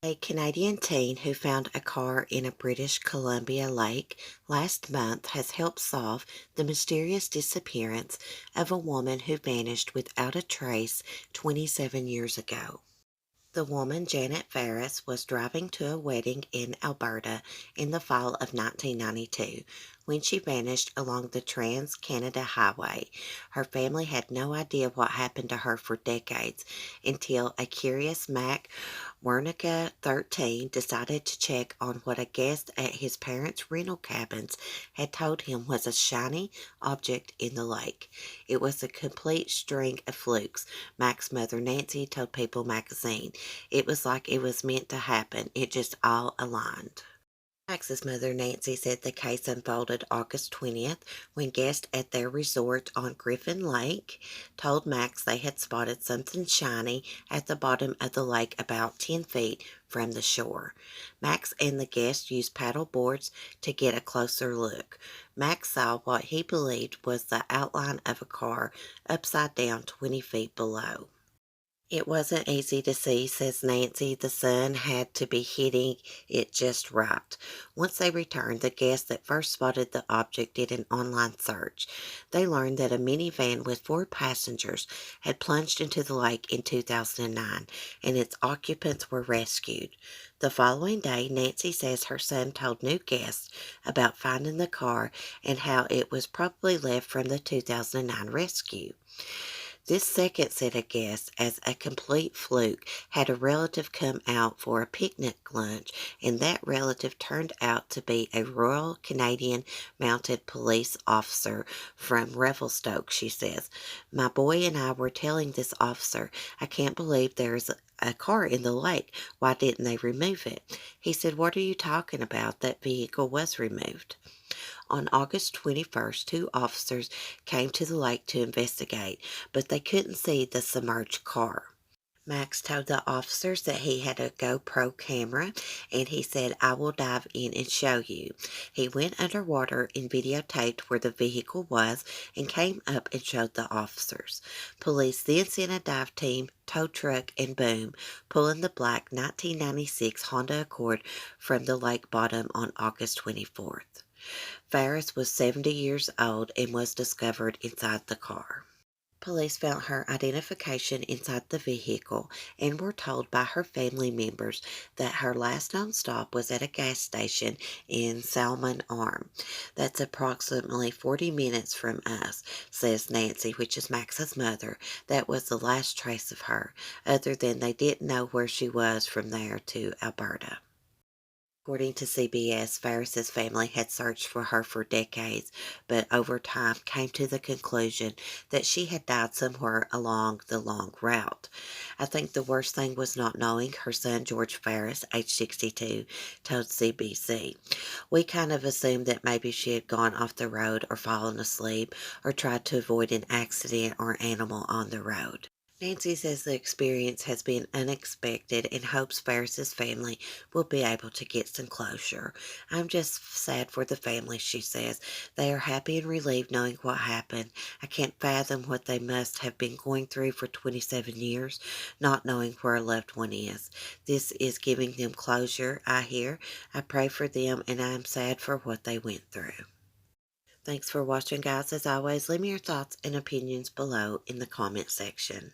A Canadian teen who found a car in a British Columbia lake last month has helped solve the mysterious disappearance of a woman who vanished without a trace 27 years ago. The woman, Janet Ferris, was driving to a wedding in Alberta in the fall of 1992 when she vanished along the Trans Canada Highway. Her family had no idea what happened to her for decades until a curious Mac Wernicke, 13, decided to check on what a guest at his parents' rental cabins had told him was a shiny object in the lake. It was a complete string of flukes, Mac's mother Nancy told People magazine. It was like it was meant to happen. It just all aligned. Max's mother, Nancy, said the case unfolded August 20th when guests at their resort on Griffin Lake told Max they had spotted something shiny at the bottom of the lake about 10 feet from the shore. Max and the guests used paddle boards to get a closer look. Max saw what he believed was the outline of a car upside down 20 feet below. It wasn't easy to see, says Nancy. The sun had to be hitting it just right. Once they returned, the guests that first spotted the object did an online search. They learned that a minivan with 4 passengers had plunged into the lake in 2009, and its occupants were rescued. The following day, Nancy says her son told new guests about finding the car and how it was probably left from the 2009 rescue. This second set of guests, as a complete fluke, had a relative come out for a picnic lunch, and that relative turned out to be a Royal Canadian Mounted Police officer from Revelstoke, she says. My boy and I were telling this officer, I can't believe there's a car in the lake. Why didn't they remove it? He said, what are you talking about? That vehicle was removed. On August 21st, 2 officers came to the lake to investigate, but they couldn't see the submerged car. Max told the officers that he had a GoPro camera and he said, I will dive in and show you. He went underwater and videotaped where the vehicle was and came up and showed the officers. Police then sent a dive team, tow truck, and boom, pulling the black 1996 Honda Accord from the lake bottom on August 24th. Ferris was 70 years old and was discovered inside the car. Police found her identification inside the vehicle and were told by her family members that her last known stop was at a gas station in Salmon Arm. That's approximately 40 minutes from us, says Nancy, which is Max's mother. That was the last trace of her, other than they didn't know where she was from there to Alberta. According to CBS, Ferris's family had searched for her for decades, but over time came to the conclusion that she had died somewhere along the long route. I think the worst thing was not knowing, her son George Ferris, age 62, told CBC. We kind of assumed that maybe she had gone off the road or fallen asleep or tried to avoid an accident or animal on the road. Nancy says the experience has been unexpected and hopes Ferris's family will be able to get some closure. I'm just sad for the family, she says. They are happy and relieved knowing what happened. I can't fathom what they must have been going through for 27 years, not knowing where a loved one is. This is giving them closure, I hear. I pray for them and I am sad for what they went through. Thanks for watching, guys. As always, leave me your thoughts and opinions below in the comment section.